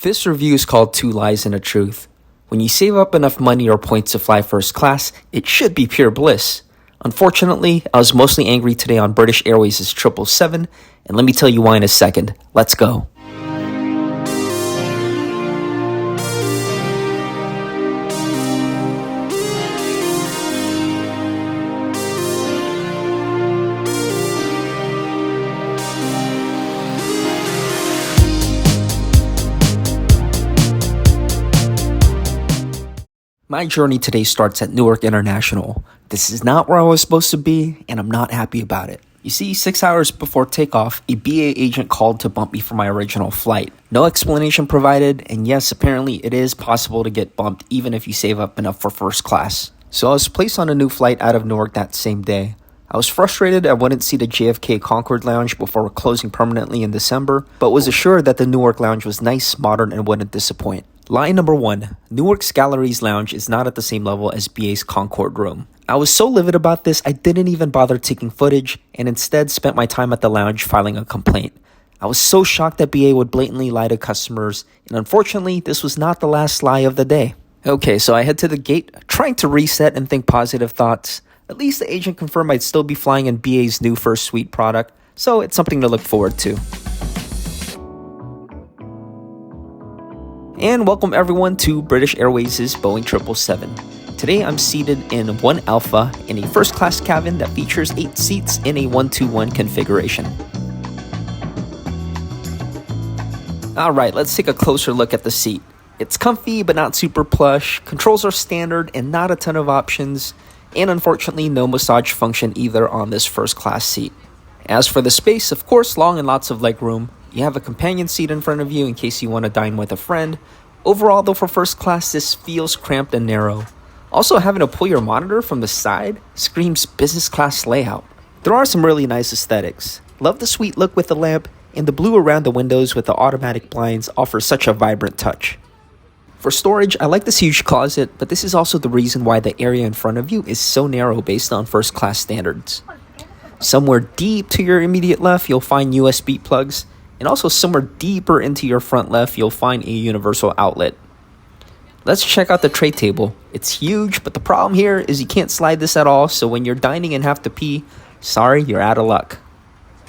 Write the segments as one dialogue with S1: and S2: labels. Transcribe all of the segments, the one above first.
S1: This review is called Two Lies and a Truth. When you save up enough money or points to fly first class, it should be pure bliss. Unfortunately, I was mostly angry today on British Airways' 777, and let me tell you why in a second. Let's go. My journey today starts at Newark International. This is not where I was supposed to be, and I'm not happy about it. You see, 6 hours before takeoff, a BA agent called to bump me for my original flight. No explanation provided, and yes, apparently it is possible to get bumped even if you save up enough for first class. So I was placed on a new flight out of Newark that same day. I was frustrated I wouldn't see the JFK Concord Lounge before closing permanently in December, but was assured that the Newark Lounge was nice, modern, and wouldn't disappoint. Lie number 1. Newark's Galleries Lounge is not at the same level as BA's Concorde room. I was so livid about this, I didn't even bother taking footage and instead spent my time at the lounge filing a complaint. I was so shocked that BA would blatantly lie to customers, and unfortunately, this was not the last lie of the day. Okay, so I head to the gate, trying to reset and think positive thoughts. At least the agent confirmed I'd still be flying in BA's new First Suite product, so it's something to look forward to. And welcome everyone to British Airways' Boeing 777. Today I'm seated in 1 Alpha in a first class cabin that features 8 seats in a 1-2-1 configuration. Alright, let's take a closer look at the seat. It's comfy but not super plush, controls are standard and not a ton of options, and unfortunately no massage function either on this first class seat. As for the space, of course, long and lots of leg room. You have a companion seat in front of you in case you want to dine with a friend. Overall, though, for first class, this feels cramped and narrow. Also, having to pull your monitor from the side screams business class layout. There are some really nice aesthetics. Love the sweet look with the lamp, and the blue around the windows with the automatic blinds offers such a vibrant touch. For storage, I like this huge closet, but this is also the reason why the area in front of you is so narrow based on first class standards. Somewhere deep to your immediate left, you'll find USB plugs. And also somewhere deeper into your front left, you'll find a universal outlet. Let's check out the tray table. It's huge, but the problem here is you can't slide this at all, so when you're dining and have to pee, sorry, you're out of luck.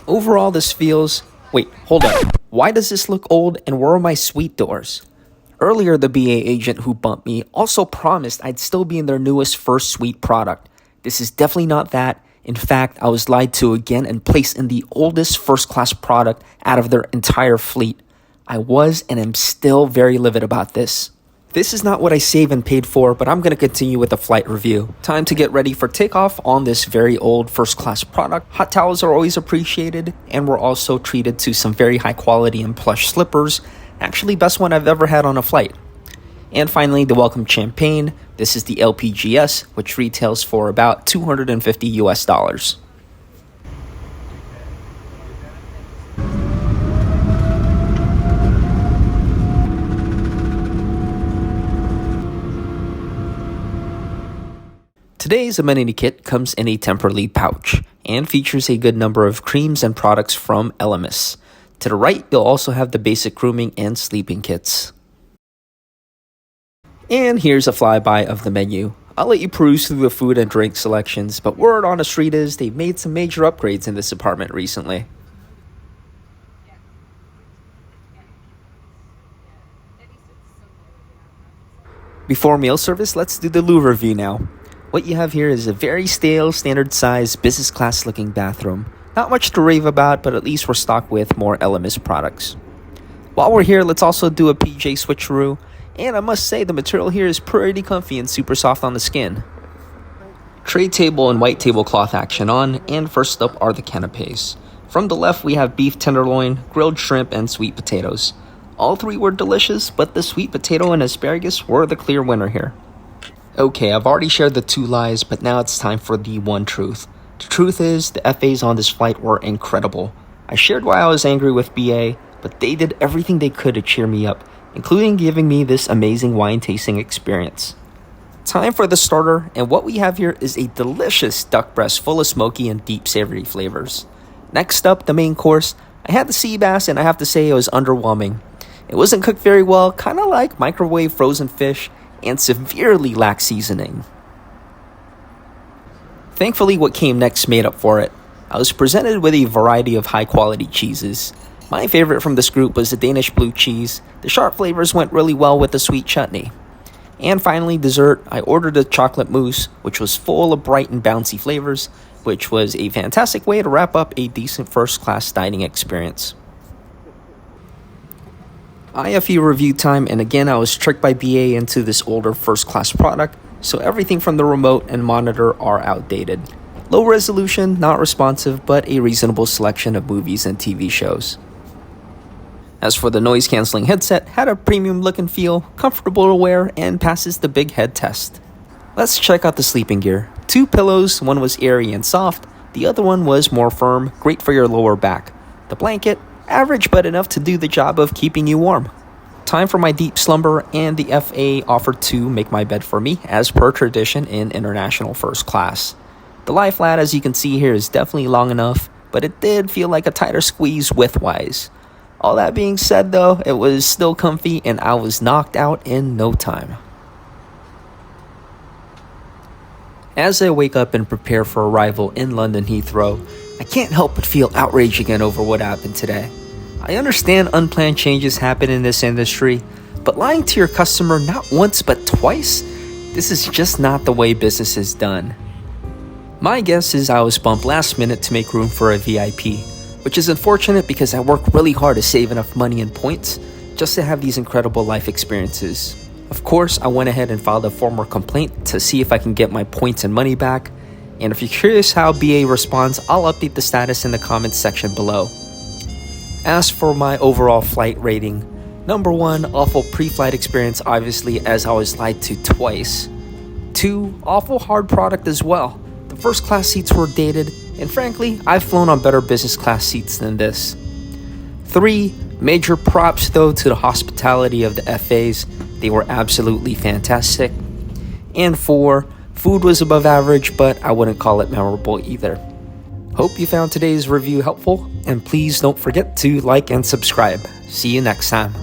S1: Overall, this feels... Wait, hold up. Why does this look old, and where are my suite doors? Earlier, the BA agent who bumped me also promised I'd still be in their newest First Suite product. This is definitely not that. In fact, I was lied to again and placed in the oldest first-class product out of their entire fleet. I was and am still very livid about this. This is not what I saved and paid for, but I'm going to continue with the flight review. Time to get ready for takeoff on this very old first-class product. Hot towels are always appreciated, and we're also treated to some very high-quality and plush slippers. Actually, best one I've ever had on a flight. And finally, the welcome champagne. This is the LPGS, which retails for about $250 US. Today's amenity kit comes in a temporary pouch and features a good number of creams and products from Elemis. To the right, you'll also have the basic grooming and sleeping kits. And here's a flyby of the menu. I'll let you peruse through the food and drink selections, but word on the street is they've made some major upgrades in this department recently. Before meal service, let's do the loo review now. What you have here is a very stale, standard-sized, business class looking bathroom. Not much to rave about, but at least we're stocked with more Elemis products. While we're here, let's also do a PJ switcheroo. And I must say, the material here is pretty comfy and super soft on the skin. Tray table and white tablecloth action on, and first up are the canapes. From the left, we have beef tenderloin, grilled shrimp, and sweet potatoes. All three were delicious, but the sweet potato and asparagus were the clear winner here. Okay, I've already shared the 2 lies, but now it's time for the 1 truth. The truth is, the FAs on this flight were incredible. I shared why I was angry with BA, but they did everything they could to cheer me up, including giving me this amazing wine tasting experience. Time for the starter, and what we have here is a delicious duck breast full of smoky and deep savory flavors. Next up, the main course. I had the sea bass, and I have to say it was underwhelming. It wasn't cooked very well, kind of like microwave frozen fish, and severely lacked seasoning. Thankfully, what came next made up for it. I was presented with a variety of high-quality cheeses. My favorite from this group was the Danish blue cheese. The sharp flavors went really well with the sweet chutney. And finally, dessert, I ordered a chocolate mousse, which was full of bright and bouncy flavors, which was a fantastic way to wrap up a decent first-class dining experience. IFE review time, and again, I was tricked by BA into this older first-class product, so everything from the remote and monitor are outdated. Low resolution, not responsive, but a reasonable selection of movies and TV shows. As for the noise-canceling headset, had a premium look and feel, comfortable to wear, and passes the big head test. Let's check out the sleeping gear. 2 pillows, one was airy and soft, the other one was more firm, great for your lower back. The blanket, average but enough to do the job of keeping you warm. Time for my deep slumber, and the FA offered to make my bed for me, as per tradition in international first class. The lie flat, as you can see here, is definitely long enough, but it did feel like a tighter squeeze width-wise. All that being said though, it was still comfy and I was knocked out in no time. As I wake up and prepare for arrival in London Heathrow, I can't help but feel outraged again over what happened today. I understand unplanned changes happen in this industry, but lying to your customer not once but twice? This is just not the way business is done. My guess is I was bumped last minute to make room for a VIP, which is unfortunate because I work really hard to save enough money and points just to have these incredible life experiences. Of course, I went ahead and filed a formal complaint to see if I can get my points and money back, and if you're curious how BA responds, I'll update the status in the comments section below. As for my overall flight rating, number 1, awful pre-flight experience, obviously, as I was lied to twice. 2, awful hard product as well. The first class seats were dated, and frankly, I've flown on better business class seats than this. 3, major props though to the hospitality of the FAs. They were absolutely fantastic. And 4, food was above average, but I wouldn't call it memorable either. Hope you found today's review helpful, and please don't forget to like and subscribe. See you next time.